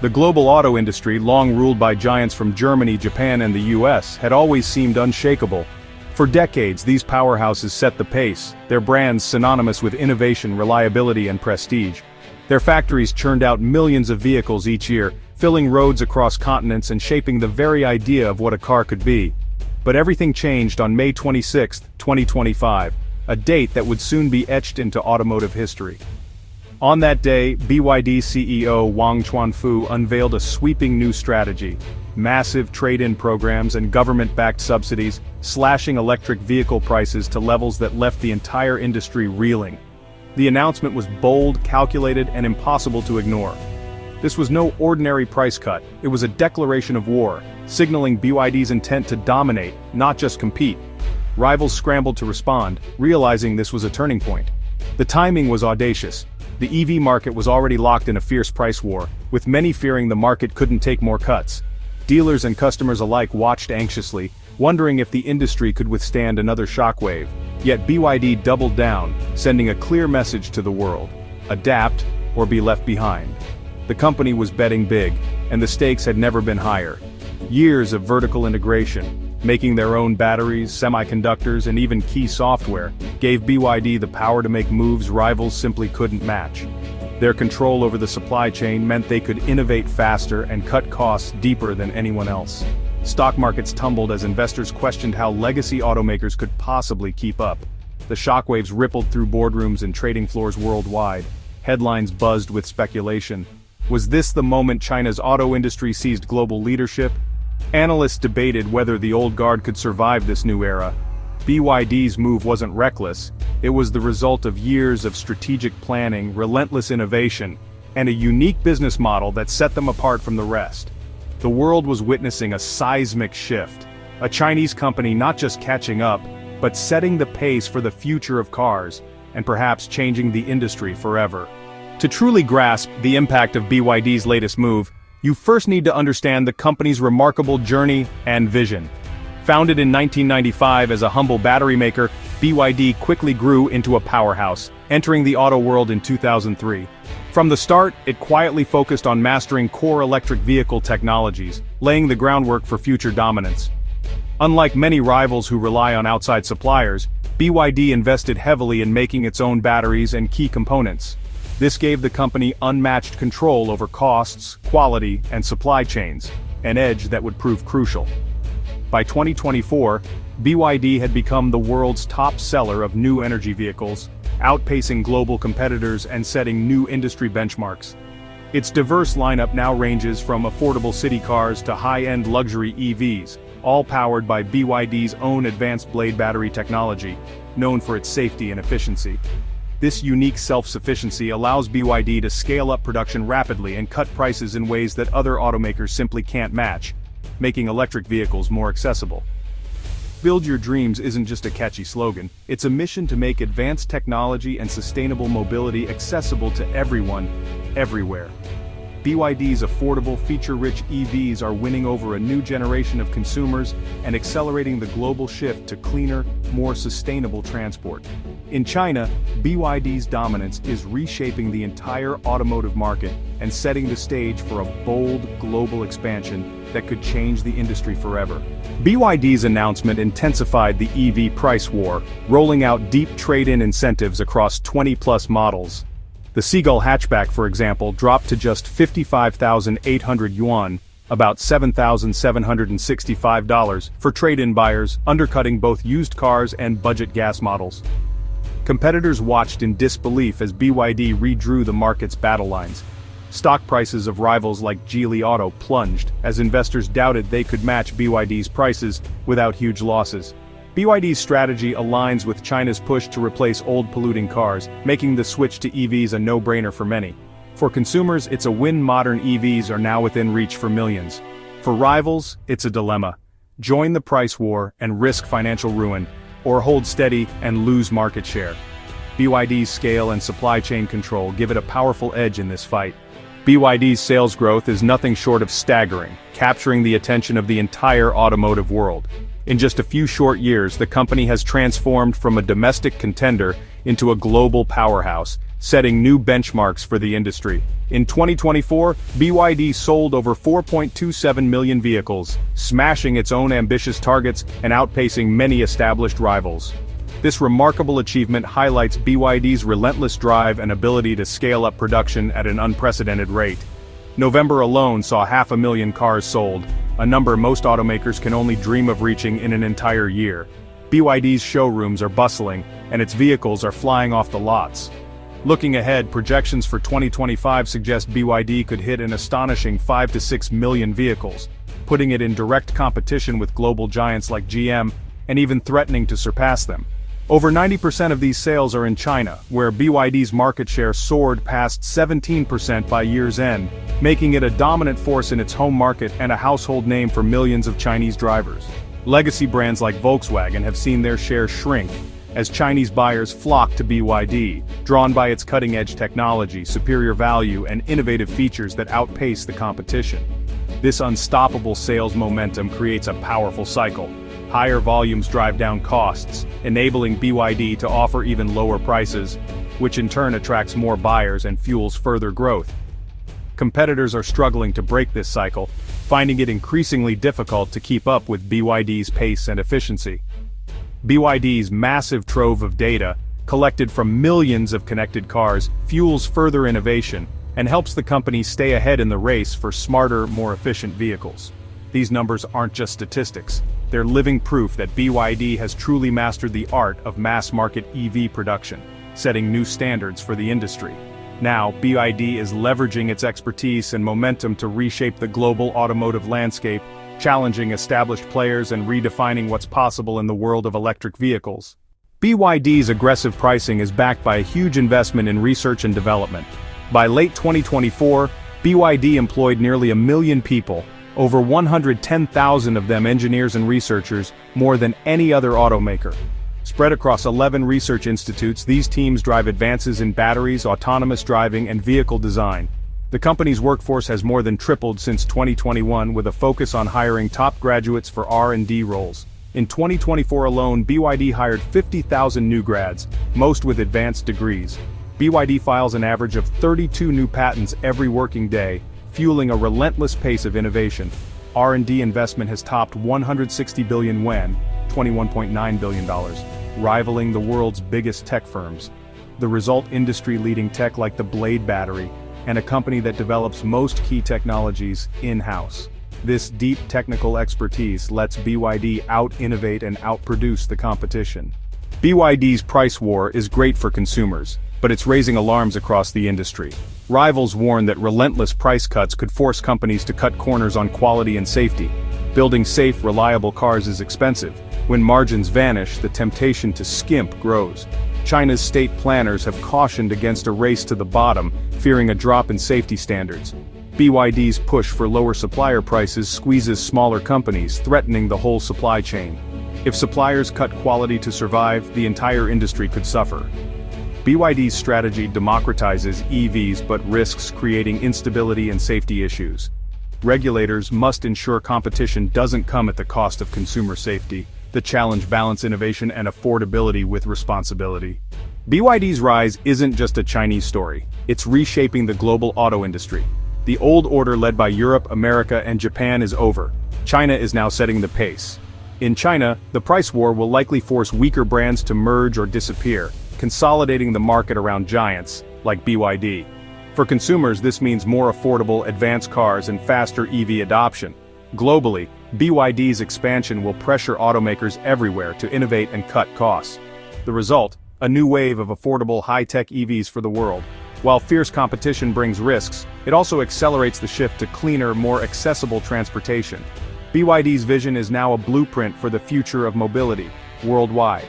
The global auto industry, long ruled by giants from Germany, Japan, and the US, had always seemed unshakable. For decades, these powerhouses set the pace, their brands synonymous with innovation, reliability, and prestige. Their factories churned out millions of vehicles each year, filling roads across continents and shaping the very idea of what a car could be. But everything changed on May 26, 2025, a date that would soon be etched into automotive history. On that day, BYD CEO Wang Chuanfu unveiled a sweeping new strategy: massive trade-in programs and government-backed subsidies, slashing electric vehicle prices to levels that left the entire industry reeling. The announcement was bold, calculated, and impossible to ignore. This was no ordinary price cut, it was a declaration of war, signaling BYD's intent to dominate, not just compete. Rivals scrambled to respond, realizing this was a turning point. The timing was audacious. The EV market was already locked in a fierce price war, with many fearing the market couldn't take more cuts. Dealers and customers alike watched anxiously, wondering if the industry could withstand another shockwave. Yet BYD doubled down, sending a clear message to the world: adapt or be left behind. The company was betting big, and the stakes had never been higher. Years of vertical integration, making their own batteries, semiconductors, and even key software, gave BYD the power to make moves rivals simply couldn't match. Their control over the supply chain meant they could innovate faster and cut costs deeper than anyone else. Stock markets tumbled as investors questioned how legacy automakers could possibly keep up. The shockwaves rippled through boardrooms and trading floors worldwide. Headlines buzzed with speculation. Was this the moment China's auto industry seized global leadership? Analysts debated whether the old guard could survive this new era. BYD's move wasn't reckless, it was the result of years of strategic planning, relentless innovation, and a unique business model that set them apart from the rest. The world was witnessing a seismic shift, a Chinese company not just catching up, but setting the pace for the future of cars, and perhaps changing the industry forever. To truly grasp the impact of BYD's latest move, you first need to understand the company's remarkable journey and vision. Founded in 1995 as a humble battery maker, BYD quickly grew into a powerhouse, entering the auto world in 2003. From the start, it quietly focused on mastering core electric vehicle technologies, laying the groundwork for future dominance. Unlike many rivals who rely on outside suppliers, BYD invested heavily in making its own batteries and key components. This gave the company unmatched control over costs, quality, and supply chains, an edge that would prove crucial. By 2024, BYD had become the world's top seller of new energy vehicles, outpacing global competitors and setting new industry benchmarks. Its diverse lineup now ranges from affordable city cars to high-end luxury EVs, all powered by BYD's own advanced blade battery technology, known for its safety and efficiency. This unique self-sufficiency allows BYD to scale up production rapidly and cut prices in ways that other automakers simply can't match, making electric vehicles more accessible. Build Your Dreams isn't just a catchy slogan, it's a mission to make advanced technology and sustainable mobility accessible to everyone, everywhere. BYD's affordable, feature-rich EVs are winning over a new generation of consumers and accelerating the global shift to cleaner, more sustainable transport. In China, BYD's dominance is reshaping the entire automotive market and setting the stage for a bold, global expansion that could change the industry forever. BYD's announcement intensified the EV price war, rolling out deep trade-in incentives across 20-plus models. The Seagull hatchback, for example, dropped to just 55,800 yuan, about $7,765 for trade-in buyers, undercutting both used cars and budget gas models. Competitors watched in disbelief as BYD redrew the market's battle lines. Stock prices of rivals like Geely Auto plunged as investors doubted they could match BYD's prices without huge losses. BYD's strategy aligns with China's push to replace old polluting cars, making the switch to EVs a no-brainer for many. For consumers, it's a win. Modern EVs are now within reach for millions. For rivals, it's a dilemma. Join the price war and risk financial ruin, or hold steady and lose market share. BYD's scale and supply chain control give it a powerful edge in this fight. BYD's sales growth is nothing short of staggering, capturing the attention of the entire automotive world. In just a few short years, the company has transformed from a domestic contender into a global powerhouse, setting new benchmarks for the industry. In 2024, BYD sold over 4.27 million vehicles, smashing its own ambitious targets and outpacing many established rivals. This remarkable achievement highlights BYD's relentless drive and ability to scale up production at an unprecedented rate. November alone saw 500,000 cars sold, a number most automakers can only dream of reaching in an entire year. BYD's showrooms are bustling, and its vehicles are flying off the lots. Looking ahead, projections for 2025 suggest BYD could hit an astonishing 5 to 6 million vehicles, putting it in direct competition with global giants like GM, and even threatening to surpass them. Over 90% of these sales are in China, where BYD's market share soared past 17% by year's end, making it a dominant force in its home market and a household name for millions of Chinese drivers. Legacy brands like Volkswagen have seen their share shrink, as Chinese buyers flock to BYD, drawn by its cutting-edge technology, superior value, and innovative features that outpace the competition. This unstoppable sales momentum creates a powerful cycle. Higher volumes drive down costs, enabling BYD to offer even lower prices, which in turn attracts more buyers and fuels further growth. Competitors are struggling to break this cycle, finding it increasingly difficult to keep up with BYD's pace and efficiency. BYD's massive trove of data, collected from millions of connected cars, fuels further innovation and helps the company stay ahead in the race for smarter, more efficient vehicles. These numbers aren't just statistics. They're living proof that BYD has truly mastered the art of mass-market EV production, setting new standards for the industry. Now, BYD is leveraging its expertise and momentum to reshape the global automotive landscape, challenging established players and redefining what's possible in the world of electric vehicles. BYD's aggressive pricing is backed by a huge investment in research and development. By late 2024, BYD employed nearly 1 million people, over 110,000 of them engineers and researchers, more than any other automaker. Spread across 11 research institutes, these teams drive advances in batteries, autonomous driving, and vehicle design. The company's workforce has more than tripled since 2021, with a focus on hiring top graduates for R&D roles. In 2024 alone, BYD hired 50,000 new grads, most with advanced degrees. BYD files an average of 32 new patents every working day, fueling a relentless pace of innovation. R&D investment has topped 160 billion yuan, $21.9 billion, rivaling the world's biggest tech firms. The result, industry-leading tech like the Blade battery, and a company that develops most key technologies in-house. This deep technical expertise lets BYD out-innovate and outproduce the competition. BYD's price war is great for consumers, but it's raising alarms across the industry. Rivals warn that relentless price cuts could force companies to cut corners on quality and safety. Building safe, reliable cars is expensive. When margins vanish, the temptation to skimp grows. China's state planners have cautioned against a race to the bottom, fearing a drop in safety standards. BYD's push for lower supplier prices squeezes smaller companies, threatening the whole supply chain. If suppliers cut quality to survive, the entire industry could suffer. BYD's strategy democratizes EVs but risks creating instability and safety issues. Regulators must ensure competition doesn't come at the cost of consumer safety. The challenge balance innovation and affordability with responsibility. BYD's rise isn't just a Chinese story, it's reshaping the global auto industry. The old order led by Europe, America, and Japan is over. China is now setting the pace. In China, the price war will likely force weaker brands to merge or disappear, consolidating the market around giants, like BYD. For consumers, this means more affordable, advanced cars and faster EV adoption. Globally, BYD's expansion will pressure automakers everywhere to innovate and cut costs. The result, a new wave of affordable, high-tech EVs for the world. While fierce competition brings risks, it also accelerates the shift to cleaner, more accessible transportation. BYD's vision is now a blueprint for the future of mobility, worldwide.